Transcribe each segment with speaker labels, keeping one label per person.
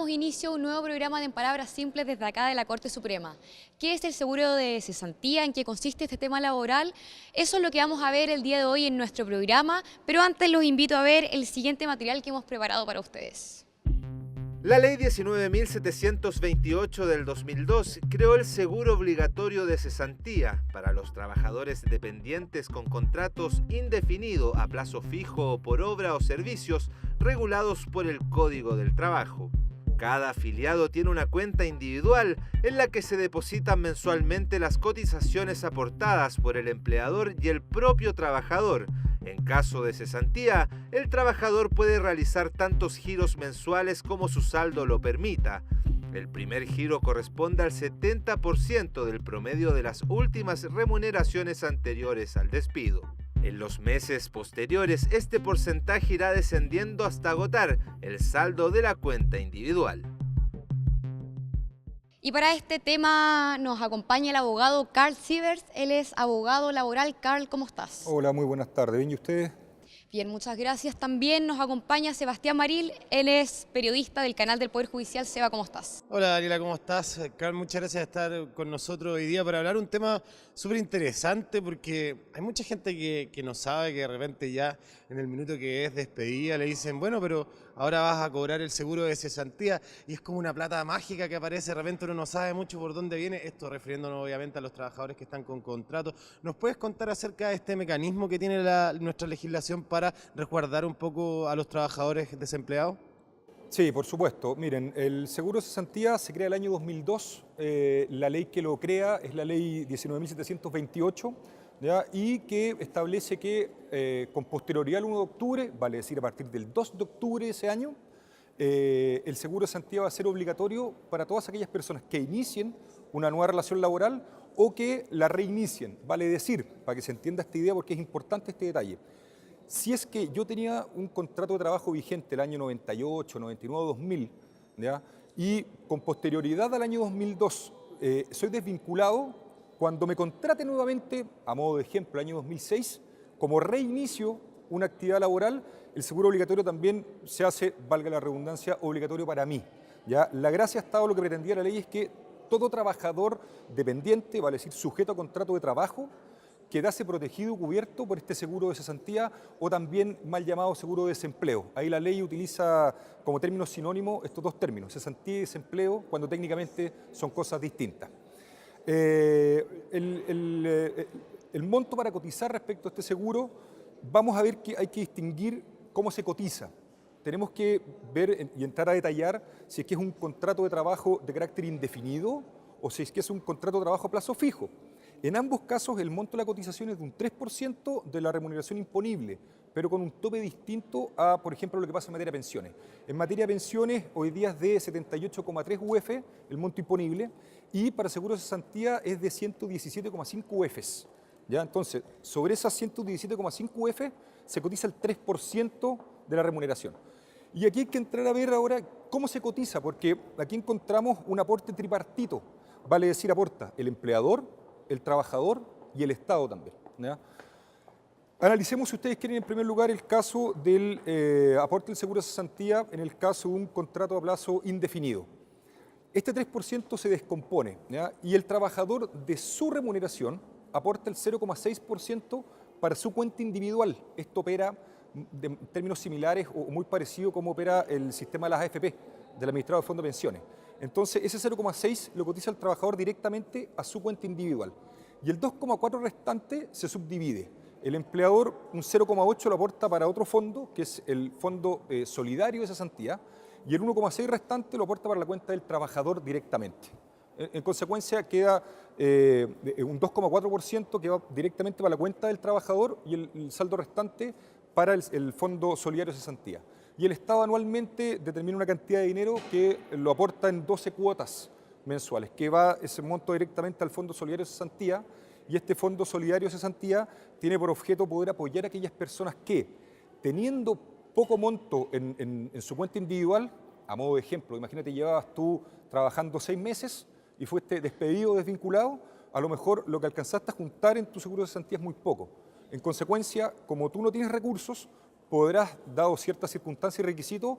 Speaker 1: damos inicio a un nuevo programa de En Palabras Simples desde acá de la Corte Suprema. ¿Qué es el seguro de cesantía? ¿En qué consiste este tema laboral? Eso es lo que vamos a ver el día de hoy en nuestro programa, pero antes los invito a ver el siguiente material que hemos preparado para ustedes.
Speaker 2: La Ley 19.728 del 2002 creó el seguro obligatorio de cesantía para los trabajadores dependientes con contratos indefinidos a plazo fijo o por obra o servicios regulados por el Código del Trabajo. Cada afiliado tiene una cuenta individual en la que se depositan mensualmente las cotizaciones aportadas por el empleador y el propio trabajador. En caso de cesantía, el trabajador puede realizar tantos giros mensuales como su saldo lo permita. El primer giro corresponde al 70% del promedio de las últimas remuneraciones anteriores al despido. En los meses posteriores, este porcentaje irá descendiendo hasta agotar el saldo de la cuenta individual.
Speaker 1: Y para este tema nos acompaña el abogado Carl Sievers. Él es abogado laboral. Carl, ¿cómo estás?
Speaker 3: Hola, muy buenas tardes. ¿Bien y ustedes?
Speaker 1: Bien, muchas gracias. También nos acompaña Sebastián Maril. Él es periodista del canal del Poder Judicial. Seba, ¿cómo estás?
Speaker 4: Hola Daniela, ¿cómo estás? Carl, muchas gracias por estar con nosotros hoy día para hablar un tema súper interesante porque hay mucha gente que no sabe que de repente ya en el minuto que es despedida le dicen, bueno, pero ahora vas a cobrar el seguro de cesantía y es como una plata mágica que aparece, de repente uno no sabe mucho por dónde viene, esto refiriéndonos obviamente a los trabajadores que están con contrato. ¿Nos puedes contar acerca de este mecanismo que tiene nuestra legislación para resguardar un poco a los trabajadores desempleados?
Speaker 3: Sí, por supuesto. Miren, el seguro de cesantía se crea el año 2002. La ley que lo crea es la ley 19.728, ¿ya? Y que establece que con posterioridad al 1 de octubre, vale decir a partir del 2 de octubre de ese año, el seguro de cesantía va a ser obligatorio para todas aquellas personas que inicien una nueva relación laboral o que la reinicien. Vale decir, para que se entienda esta idea porque es importante este detalle. Si es que yo tenía un contrato de trabajo vigente el año 98, 99, 2000, ¿ya? Y con posterioridad al año 2002 soy desvinculado, cuando me contrate nuevamente, a modo de ejemplo, el año 2006, como reinicio una actividad laboral, el seguro obligatorio también se hace, valga la redundancia, obligatorio para mí, ¿ya? La gracia ha estado, lo que pretendía la ley es que todo trabajador dependiente, vale decir sujeto a contrato de trabajo, quedase protegido y cubierto por este seguro de cesantía o también mal llamado seguro de desempleo. Ahí la ley utiliza como término sinónimo estos dos términos, cesantía y desempleo, cuando técnicamente son cosas distintas. El monto para cotizar respecto a este seguro, vamos a ver que hay que distinguir cómo se cotiza. Tenemos que ver y entrar a detallar si es que es un contrato de trabajo de carácter indefinido o si es que es un contrato de trabajo a plazo fijo. En ambos casos, el monto de la cotización es de un 3% de la remuneración imponible, pero con un tope distinto a, por ejemplo, lo que pasa en materia de pensiones. En materia de pensiones, hoy día es de 78,3 UF el monto imponible, y para seguro de cesantía es de 117,5 UFs. ¿Ya? Entonces, sobre esas 117,5 UF se cotiza el 3% de la remuneración. Y aquí hay que entrar a ver ahora cómo se cotiza, porque aquí encontramos un aporte tripartito. Vale decir, aporta el empleador, el trabajador y el Estado también, ¿ya? Analicemos, si ustedes quieren, en primer lugar el caso del aporte del seguro de cesantía en el caso de un contrato a plazo indefinido. Este 3% se descompone, ¿ya? Y el trabajador de su remuneración aporta el 0,6% para su cuenta individual. Esto opera en términos similares o muy parecido como opera el sistema de las AFP, del administrado de fondo de pensiones. Entonces, ese 0,6 lo cotiza el trabajador directamente a su cuenta individual. Y el 2,4 restante se subdivide. El empleador un 0,8 lo aporta para otro fondo, que es el fondo solidario de cesantía, y el 1,6 restante lo aporta para la cuenta del trabajador directamente. En consecuencia, queda un 2,4% que va directamente para la cuenta del trabajador y el saldo restante para el fondo solidario de cesantía. Y el Estado anualmente determina una cantidad de dinero que lo aporta en 12 cuotas mensuales, que va ese monto directamente al Fondo Solidario de Cesantía, y este Fondo Solidario de Cesantía tiene por objeto poder apoyar a aquellas personas que, teniendo poco monto en su cuenta individual, a modo de ejemplo, imagínate, llevabas tú trabajando 6 meses y fuiste despedido o desvinculado, a lo mejor lo que alcanzaste a juntar en tu seguro de cesantía es muy poco. En consecuencia, como tú no tienes recursos, podrás, dado ciertas circunstancias y requisitos,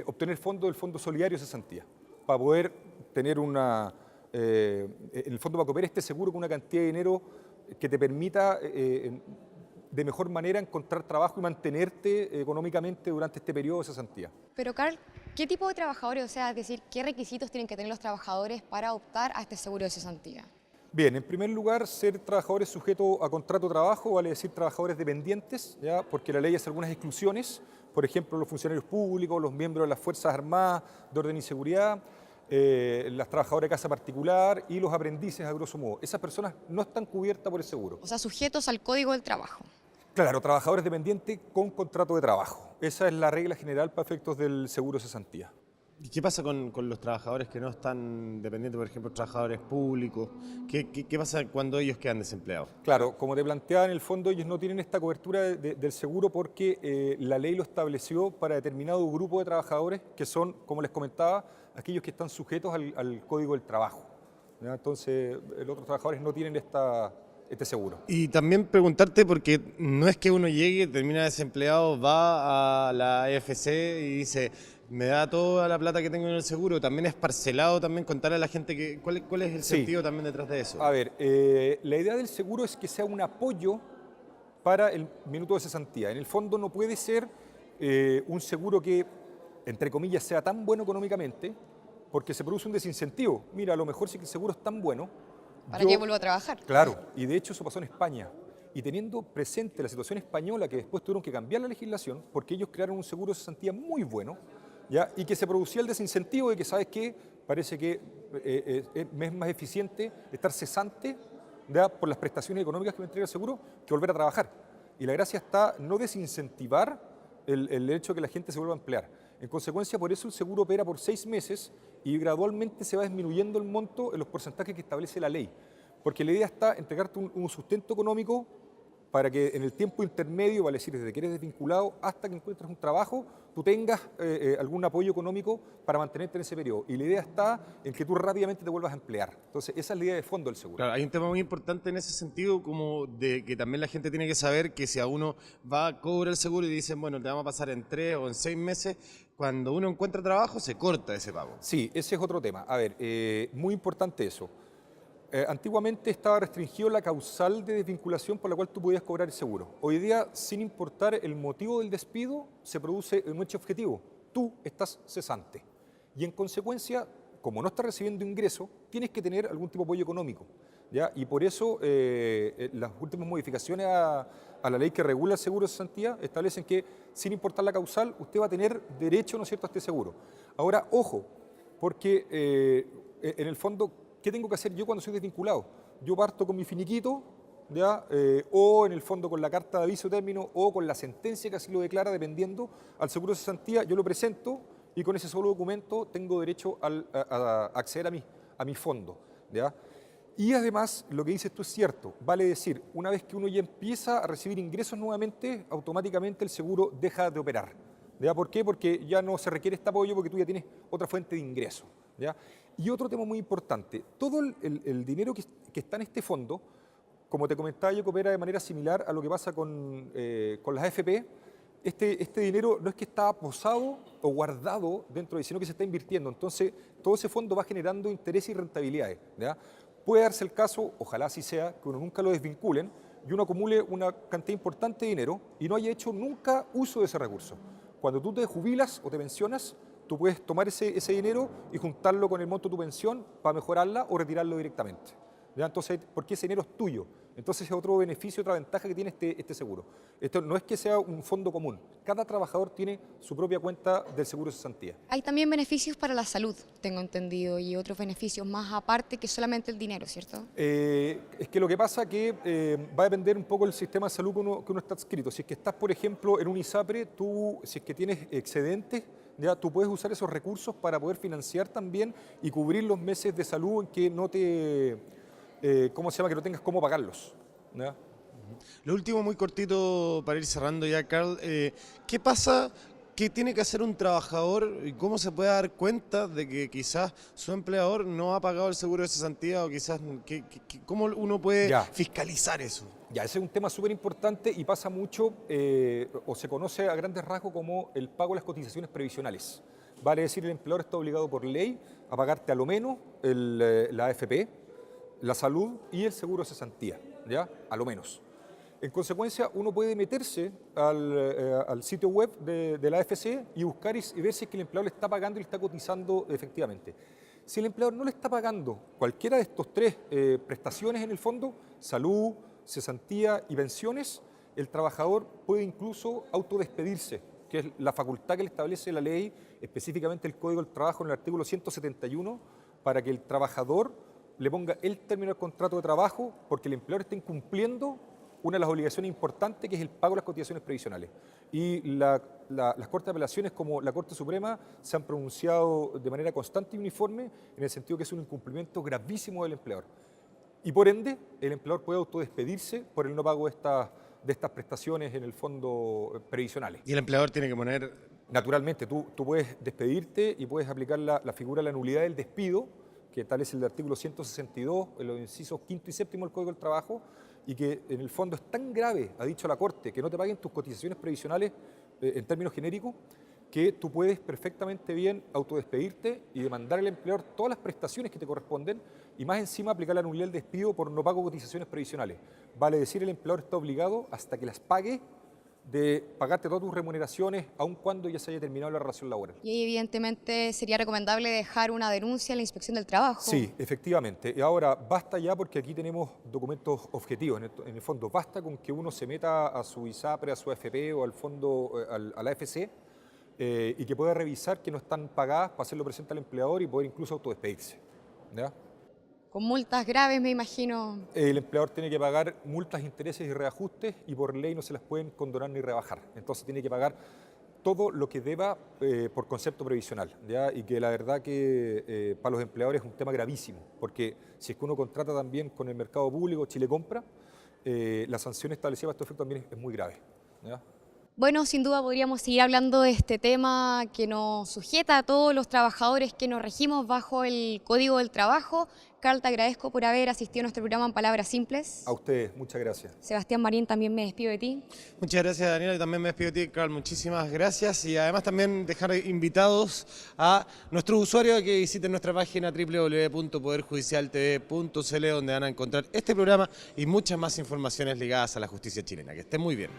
Speaker 3: obtener fondos del Fondo Solidario de Cesantía, para poder tener en el fondo para copiar este seguro con una cantidad de dinero que te permita de mejor manera encontrar trabajo y mantenerte económicamente durante este periodo de cesantía.
Speaker 1: Pero Carl, ¿qué tipo de trabajadores, o sea, es decir, qué requisitos tienen que tener los trabajadores para optar a este seguro de cesantía?
Speaker 3: Bien, en primer lugar, ser trabajadores sujetos a contrato de trabajo, vale decir trabajadores dependientes, ¿ya? Porque la ley hace algunas exclusiones, por ejemplo, los funcionarios públicos, los miembros de las Fuerzas Armadas de Orden y Seguridad, las trabajadoras de casa particular y los aprendices, a grosso modo. Esas personas no están cubiertas por el seguro.
Speaker 1: O sea, sujetos al Código del Trabajo.
Speaker 3: Claro, trabajadores dependientes con contrato de trabajo. Esa es la regla general para efectos del seguro de cesantía.
Speaker 4: ¿Y qué pasa con los trabajadores que no están dependientes, por ejemplo, trabajadores públicos? ¿Qué pasa cuando ellos quedan desempleados?
Speaker 3: Claro, como te planteaba, en el fondo ellos no tienen esta cobertura del seguro porque la ley lo estableció para determinado grupo de trabajadores que son, como les comentaba, aquellos que están sujetos al Código del Trabajo, ¿ya? Entonces, los otros trabajadores no tienen este seguro.
Speaker 4: Y también preguntarte, porque no es que uno llegue, termina desempleado, va a la AFC y dice, me da toda la plata que tengo en el seguro, también es parcelado, también contarle a la gente cuál es el sentido también detrás de eso.
Speaker 3: A ver, la idea del seguro es que sea un apoyo para el minuto de cesantía. En el fondo no puede ser un seguro que, entre comillas, sea tan bueno económicamente, porque se produce un desincentivo. Mira, a lo mejor si el seguro es tan bueno...
Speaker 1: ¿Para qué vuelvo a trabajar?
Speaker 3: Claro, y de hecho eso pasó en España. Y teniendo presente la situación española, que después tuvieron que cambiar la legislación, porque ellos crearon un seguro de cesantía muy bueno, ¿ya? Y que se producía el desincentivo de que, ¿sabes qué? Parece que es más eficiente estar cesante, ¿ya? Por las prestaciones económicas que me entrega el seguro que volver a trabajar. Y la gracia está no desincentivar el hecho de que la gente se vuelva a emplear. En consecuencia, por eso el seguro opera por 6 meses y gradualmente se va disminuyendo el monto en los porcentajes que establece la ley. Porque la idea está entregarte un sustento económico para que en el tiempo intermedio, vale decir, desde que eres desvinculado hasta que encuentres un trabajo, tú tengas algún apoyo económico para mantenerte en ese periodo. Y la idea está en que tú rápidamente te vuelvas a emplear. Entonces, esa es la idea de fondo del seguro.
Speaker 4: Claro, hay un tema muy importante en ese sentido, como de que también la gente tiene que saber que si a uno va a cobrar el seguro y dicen, bueno, te vamos a pasar en 3 o en 6 meses, cuando uno encuentra trabajo se corta ese pago.
Speaker 3: Sí, ese es otro tema. A ver, muy importante eso. Antiguamente estaba restringido la causal de desvinculación por la cual tú podías cobrar el seguro. Hoy día, sin importar el motivo del despido, se produce un hecho objetivo. Tú estás cesante. Y en consecuencia, como no estás recibiendo ingreso, tienes que tener algún tipo de apoyo económico, ¿ya? Y por eso las últimas modificaciones a la ley que regula el seguro de cesantía establecen que, sin importar la causal, usted va a tener derecho, ¿no es cierto?, a este seguro. Ahora, ojo, porque en el fondo, ¿qué tengo que hacer yo cuando soy desvinculado? Yo parto con mi finiquito, ¿ya? O en el fondo con la carta de aviso de término o con la sentencia que así lo declara, dependiendo, al seguro de cesantía, yo lo presento y con ese solo documento tengo derecho a acceder a mi fondo, ¿ya? Y además, lo que dices tú es cierto, vale decir, una vez que uno ya empieza a recibir ingresos nuevamente, automáticamente el seguro deja de operar, ¿ya? ¿Por qué? Porque ya no se requiere este apoyo porque tú ya tienes otra fuente de ingreso, ¿ya? Y otro tema muy importante, todo el dinero que está en este fondo, como te comentaba yo, que opera de manera similar a lo que pasa con las AFP, este dinero no es que está posado o guardado dentro de, sino que se está invirtiendo. Entonces, todo ese fondo va generando interés y rentabilidades, ¿ya? Puede darse el caso, ojalá así sea, que uno nunca lo desvinculen y uno acumule una cantidad importante de dinero y no haya hecho nunca uso de ese recurso. Cuando tú te jubilas o te pensionas, tú puedes tomar ese dinero y juntarlo con el monto de tu pensión para mejorarla o retirarlo directamente, ¿ya? Entonces, porque ese dinero es tuyo. Entonces es otro beneficio, otra ventaja que tiene este seguro. Esto no es que sea un fondo común. Cada trabajador tiene su propia cuenta del seguro de cesantía.
Speaker 1: Hay también beneficios para la salud, tengo entendido, y otros beneficios más aparte que solamente el dinero, ¿cierto?
Speaker 3: Es que lo que pasa es que va a depender un poco del sistema de salud que uno está adscrito. Si es que estás, por ejemplo, en un ISAPRE, tú, si es que tienes excedentes, ya tú puedes usar esos recursos para poder financiar también y cubrir los meses de salud en que no te, ¿cómo se llama?, que no tengas cómo pagarlos, ¿ya?
Speaker 4: Lo último, muy cortito para ir cerrando ya, Carl, ¿qué pasa ¿Qué tiene que hacer un trabajador y cómo se puede dar cuenta de que quizás su empleador no ha pagado el seguro de cesantía o quizás cómo uno puede
Speaker 3: Ya.
Speaker 4: fiscalizar eso?
Speaker 3: Ya, ese es un tema súper importante y pasa mucho, o se conoce a grandes rasgos como el pago de las cotizaciones previsionales. Vale decir, el empleador está obligado por ley a pagarte a lo menos la AFP, la salud y el seguro de cesantía, ¿ya? A lo menos. En consecuencia, uno puede meterse al sitio web de la AFC y buscar y ver si es que el empleador le está pagando y le está cotizando efectivamente. Si el empleador no le está pagando cualquiera de estos tres prestaciones en el fondo, salud, cesantía y pensiones, el trabajador puede incluso autodespedirse, que es la facultad que le establece la ley, específicamente el Código del Trabajo en el artículo 171, para que el trabajador le ponga el término del contrato de trabajo porque el empleador está incumpliendo una de las obligaciones importantes, que es el pago de las cotizaciones previsionales. Y las Cortes de Apelaciones, como la Corte Suprema, se han pronunciado de manera constante y uniforme en el sentido que es un incumplimiento gravísimo del empleador. Y por ende, el empleador puede autodespedirse por el no pago de estas prestaciones en el fondo previsionales.
Speaker 4: Y el empleador tiene que poner...
Speaker 3: Naturalmente, tú puedes despedirte y puedes aplicar la figura de la nulidad del despido, que tal es el artículo 162, en los incisos 5 y 7 del Código del Trabajo, y que en el fondo es tan grave, ha dicho la Corte, que no te paguen tus cotizaciones previsionales en términos genéricos, que tú puedes perfectamente bien autodespedirte y demandar al empleador todas las prestaciones que te corresponden y más encima aplicar la nulidad del despido por no pago de cotizaciones previsionales. Vale decir, el empleador está obligado hasta que las pague de pagarte todas tus remuneraciones, aun cuando ya se haya terminado la relación laboral.
Speaker 1: Y ahí evidentemente sería recomendable dejar una denuncia a la Inspección del Trabajo.
Speaker 3: Sí, efectivamente. Y ahora basta ya, porque aquí tenemos documentos objetivos. En el fondo, basta con que uno se meta a su ISAPRE, a su AFP o al fondo, a la AFC, y que pueda revisar que no están pagadas para hacerlo presente al empleador y poder incluso autodespedirse, ¿ya?
Speaker 1: Con multas graves, me imagino.
Speaker 3: El empleador tiene que pagar multas, intereses y reajustes y por ley no se las pueden condonar ni rebajar. Entonces tiene que pagar todo lo que deba por concepto previsional, ¿ya? Y que la verdad que para los empleadores es un tema gravísimo, porque si es que uno contrata también con el mercado público, Chile Compra, la sanción establecida para este efecto también es muy grave, ¿ya?
Speaker 1: Bueno, sin duda podríamos seguir hablando de este tema que nos sujeta a todos los trabajadores que nos regimos bajo el Código del Trabajo. Carl, te agradezco por haber asistido a nuestro programa en Palabras Simples.
Speaker 3: A ustedes, muchas gracias.
Speaker 1: Sebastián Marín, también me despido de ti.
Speaker 4: Muchas gracias, Daniela, y también me despido de ti, Carl. Muchísimas gracias. Y además también dejar invitados a nuestros usuarios a que visiten nuestra página www.poderjudicialtv.cl, donde van a encontrar este programa y muchas más informaciones ligadas a la justicia chilena. Que estén muy bien.